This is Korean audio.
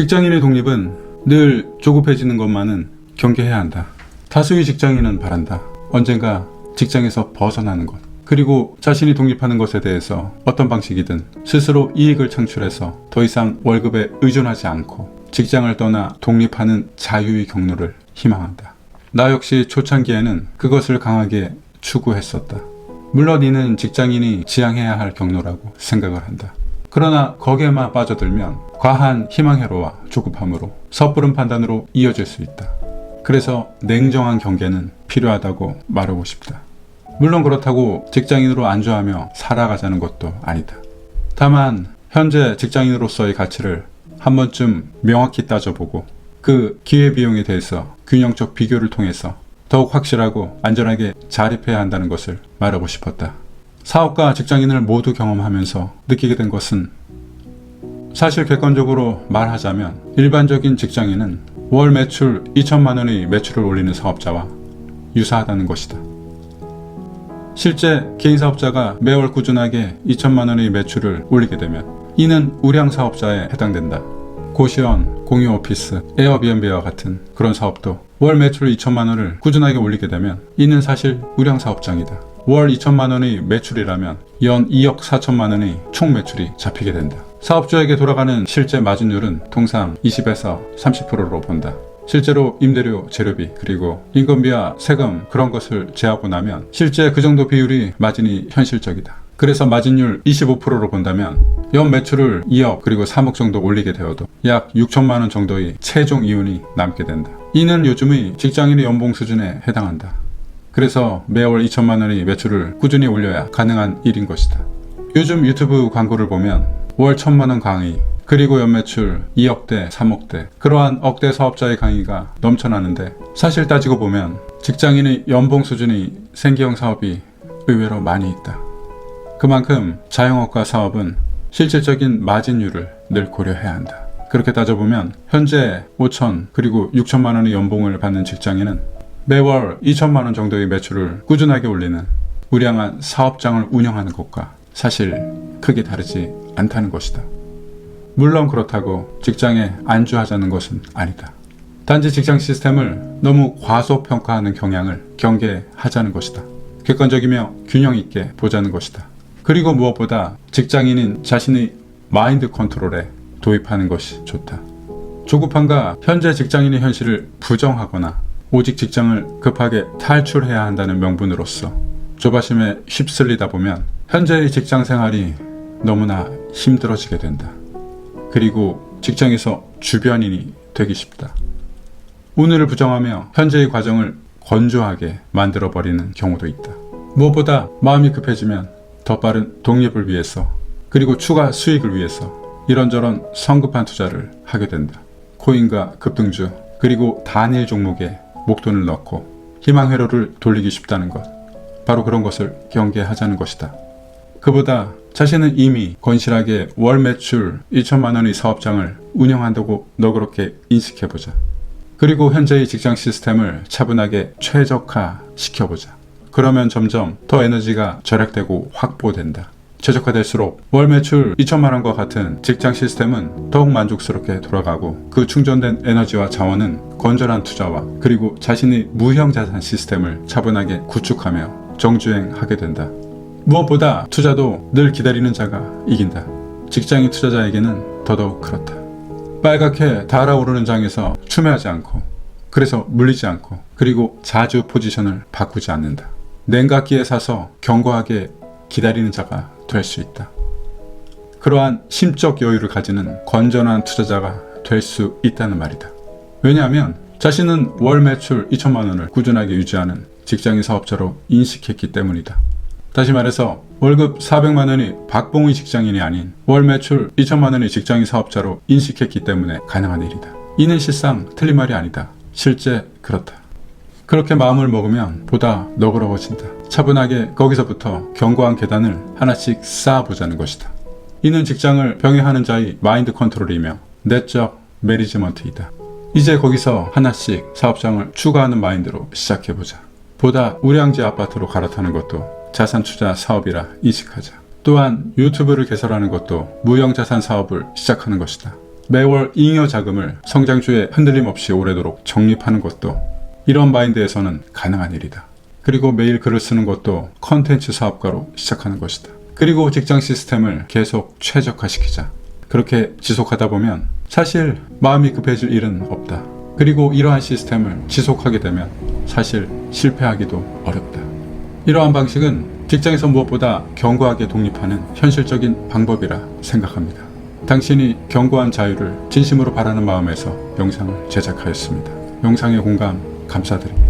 직장인의 독립은 늘 조급해지는 것만은 경계해야 한다. 다수의 직장인은 바란다. 언젠가 직장에서 벗어나는 것. 그리고 자신이 독립하는 것에 대해서 어떤 방식이든 스스로 이익을 창출해서 더 이상 월급에 의존하지 않고 직장을 떠나 독립하는 자유의 경로를 희망한다. 나 역시 초창기에는 그것을 강하게 추구했었다. 물론 이는 직장인이 지향해야 할 경로라고 생각을 한다. 그러나 거기에만 빠져들면 과한 희망회로와 조급함으로 섣부른 판단으로 이어질 수 있다. 그래서 냉정한 경계는 필요하다고 말하고 싶다. 물론 그렇다고 직장인으로 안주하며 살아가자는 것도 아니다. 다만 현재 직장인으로서의 가치를 한 번쯤 명확히 따져보고 그 기회비용에 대해서 균형적 비교를 통해서 더욱 확실하고 안전하게 자립해야 한다는 것을 말하고 싶었다. 사업과 직장인을 모두 경험하면서 느끼게 된 것은 사실 객관적으로 말하자면 일반적인 직장인은 월 매출 2천만 원의 매출을 올리는 사업자와 유사하다는 것이다. 실제 개인 사업자가 매월 꾸준하게 2천만 원의 매출을 올리게 되면 이는 우량 사업자에 해당된다. 고시원, 공유 오피스, 에어비앤비와 같은 그런 사업도 월 매출 2천만 원을 꾸준하게 올리게 되면 이는 사실 우량 사업장이다. 월 2천만 원의 매출이라면 연 2억 4천만 원의 총 매출이 잡히게 된다. 사업주에게 돌아가는 실제 마진율은 통상 20에서 30%로 본다. 실제로 임대료, 재료비, 그리고 인건비와 세금 그런 것을 제하고 나면 실제 그 정도 비율이 마진이 현실적이다. 그래서 마진율 25%로 본다면 연 매출을 2억 그리고 3억 정도 올리게 되어도 약 6천만 원 정도의 최종 이윤이 남게 된다. 이는 요즘의 직장인의 연봉 수준에 해당한다. 그래서 매월 2천만 원의 매출을 꾸준히 올려야 가능한 일인 것이다. 요즘 유튜브 광고를 보면 월 1,000만 원 강의, 그리고 연매출 2억대, 3억대 그러한 억대 사업자의 강의가 넘쳐나는데 사실 따지고 보면 직장인의 연봉 수준이 생계형 사업이 의외로 많이 있다. 그만큼 자영업과 사업은 실질적인 마진율을 늘 고려해야 한다. 그렇게 따져보면 현재 5천 그리고 6천만 원의 연봉을 받는 직장인은 매월 2천만 원 정도의 매출을 꾸준하게 올리는 우량한 사업장을 운영하는 것과 사실 크게 다르지 않다는 것이다. 물론 그렇다고 직장에 안주하자는 것은 아니다. 단지 직장 시스템을 너무 과소평가하는 경향을 경계하자는 것이다. 객관적이며 균형 있게 보자는 것이다. 그리고 무엇보다 직장인인 자신의 마인드 컨트롤에 도입하는 것이 좋다. 조급함과 현재 직장인의 현실을 부정하거나 오직 직장을 급하게 탈출해야 한다는 명분으로서 조바심에 휩쓸리다 보면 현재의 직장 생활이 너무나 힘들어지게 된다. 그리고 직장에서 주변인이 되기 쉽다. 오늘을 부정하며 현재의 과정을 건조하게 만들어버리는 경우도 있다. 무엇보다 마음이 급해지면 더 빠른 독립을 위해서 그리고 추가 수익을 위해서 이런저런 성급한 투자를 하게 된다. 코인과 급등주 그리고 단일 종목에 목돈을 넣고 희망회로를 돌리기 쉽다는 것, 바로 그런 것을 경계하자는 것이다. 그보다 자신은 이미 건실하게 월 매출 2천만 원의 사업장을 운영한다고 너그럽게 인식해보자. 그리고 현재의 직장 시스템을 차분하게 최적화시켜보자. 그러면 점점 더 에너지가 절약되고 확보된다. 최적화될수록 월 매출 2천만 원과 같은 직장 시스템은 더욱 만족스럽게 돌아가고 그 충전된 에너지와 자원은 건전한 투자와 그리고 자신의 무형자산 시스템을 차분하게 구축하며 정주행하게 된다. 무엇보다 투자도 늘 기다리는 자가 이긴다. 직장인 투자자에게는 더더욱 그렇다. 빨갛게 달아오르는 장에서 추매하지 않고 그래서 물리지 않고 그리고 자주 포지션을 바꾸지 않는다. 냉각기에 사서 견고하게 기다리는 자가 될 수 있다. 그러한 심적 여유를 가지는 건전한 투자자가 될 수 있다는 말이다. 왜냐하면 자신은 월 매출 2천만 원을 꾸준하게 유지하는 직장인 사업자로 인식했기 때문이다. 다시 말해서 월급 400만 원이 박봉의 직장인이 아닌 월 매출 2천만 원의 직장인 사업자로 인식했기 때문에 가능한 일이다. 이는 실상 틀린 말이 아니다. 실제 그렇다. 그렇게 마음을 먹으면 보다 너그러워진다. 차분하게 거기서부터 견고한 계단을 하나씩 쌓아보자는 것이다. 이는 직장을 병행하는 자의 마인드 컨트롤이며 내적 매니지먼트이다. 이제 거기서 하나씩 사업장을 추가하는 마인드로 시작해보자. 보다 우량지 아파트로 갈아타는 것도 자산 투자 사업이라 인식하자. 또한 유튜브를 개설하는 것도 무형자산 사업을 시작하는 것이다. 매월 잉여 자금을 성장주에 흔들림 없이 오래도록 적립하는 것도 이런 마인드에서는 가능한 일이다. 그리고 매일 글을 쓰는 것도 컨텐츠 사업가로 시작하는 것이다. 그리고 직장 시스템을 계속 최적화시키자. 그렇게 지속하다 보면 사실 마음이 급해질 일은 없다. 그리고 이러한 시스템을 지속하게 되면 사실 실패하기도 어렵다. 이러한 방식은 직장에서 무엇보다 견고하게 독립하는 현실적인 방법이라 생각합니다. 당신이 견고한 자유를 진심으로 바라는 마음에서 영상을 제작하였습니다. 영상의 공감 감사드립니다.